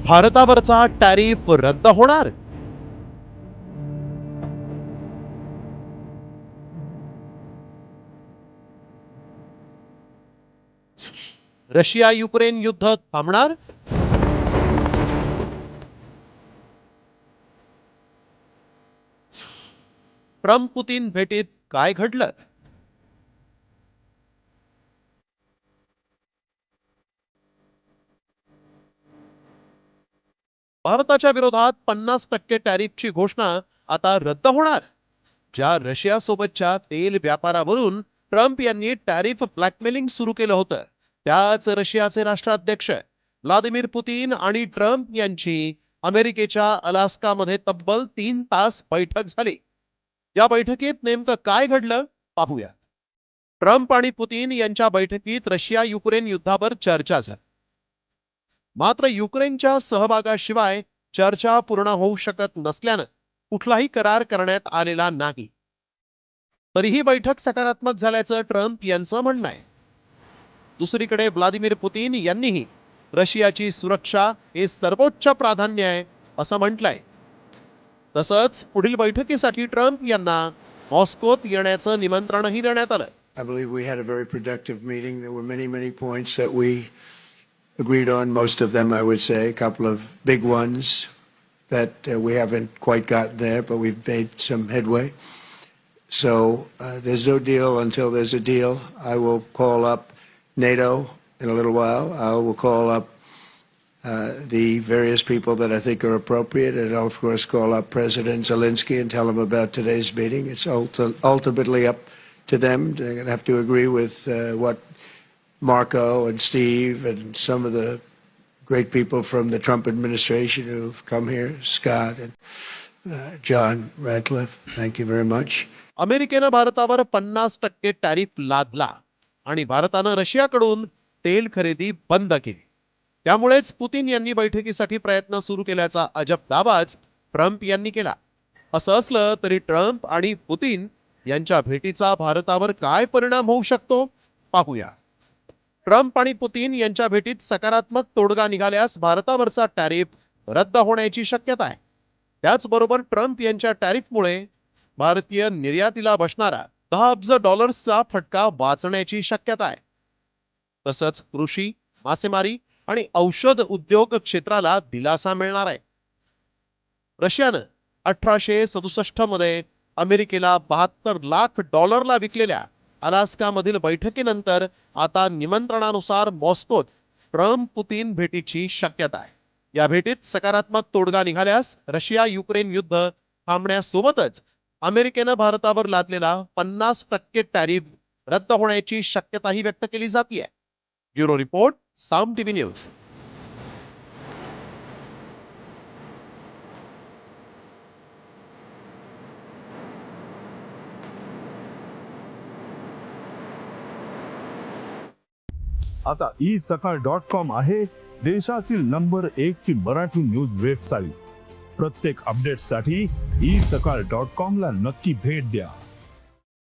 भारतावरचा tariff रद्द होणार? Russia Ukraine युद्ध थांबणार? ट्रम्प पुतीन भेटीत काय घडलं? भारताच्या विरोधात 50% टॅरिफची घोषणा आता रद्द होणार. ज्या रशिया सोबतच्या तेल व्यापारावरून ट्रम्प यांनी टॅरिफ ब्लॅकमेलिंग सुरू केलं होतं, त्याच रशियाचे राष्ट्राध्यक्ष व्लादिमीर पुतीन आणि ट्रम्प यांची अमेरिकेच्या अलास्कामध्ये तब्बल 3 तास बैठक झाली. या बैठकीत नेमकं काय घडलं पाहूया. ट्रम्प आणि पुतीन यांच्या बैठकीत रशिया युक्रेन युद्धावर चर्चा झाली. मात्र युक्रेनच्या सहभागाशिवाय चर्चा पूर्ण होऊ शकत नसल्यानं कुठलाही करार करण्यात आलेला नाही. तरीही बैठक सकारात्मक झाल्याचं ट्रम्प यांचं म्हणणं आहे. दुसरीकडे व्लादिमीर पुतीन यांनीही रशियाची सुरक्षा हे सर्वोच्च प्राधान्य आहे असं म्हटलंय. तसंच पुढील बैठकीसाठी ट्रम्प यांना मॉस्कोत येण्याचं निमंत्रणही देण्यात आलं. I believe we had a very productive meeting. There were many points that we agreed on. Most of them, I would say, a couple of big ones that we haven't quite gotten there, but we've made some headway. So there's no deal until there's a deal. I will call up NATO in a little while. I will call up the various people that I think are appropriate, and I'll of course call up President Zelensky and tell him about today's meeting. It's ultimately up to them. They're going to have to agree with what Marco and Steve and some of the great people from the Trump administration who've come here, Scott and John Radcliffe. Thank you very much. अमेरिकेनं भारतावर 50% tariff लादला आणि भारतानं रशियाकडून तेल खरेदी बंद केली. त्यामुळेच पुतीन यांनी बैठकीसाठी प्रयत्न सुरू केल्याचा अजब दावाच ट्रम्प यांनी केला. असं असलं तरी ट्रम्प आणि पुतीन यांच्या भेटीचा भारतावर काय परिणाम होऊ शकतो पाहूया. ट्रम्प आणि पुतीन यांच्या भेटीत सकारात्मक तोडगा निघाल्यास भारतावरचा टॅरिफ रद्द होण्याची शक्यता आहे. त्याचबरोबर ट्रम्प यांच्या टॅरिफमुळे भारतीय निर्यातीला बसणारा $10 अब्ज फटका वाचण्याची शक्यता आहे. तसंच कृषी, मासेमारी आणि औषध उद्योग क्षेत्राला दिलासा मिळणार आहे. रशियानं 1867 मध्ये अमेरिकेला $72 लाख विकलेल्या अलास्कामधील बैठकीनंतर आता निमंत्रणानुसार मॉस्कोत ट्रम्प पुतीन भेटीची शक्यता आहे. या भेटीत सकारात्मक तोडगा निघाल्यास रशिया युक्रेन युद्ध थांबण्यासोबतच अमेरिकेनं भारतावर लादलेला 50% टॅरिफ रद्द होण्याची शक्यताही व्यक्त केली जाते. ब्युरो रिपोर्ट, साम टीव्ही न्यूज. आता isakal.com आहे देशातील नंबर 1 ची मराठी न्यूज वेबसाईट. प्रत्येक अपडेटसाठी isakal.com ला नक्की भेट द्या.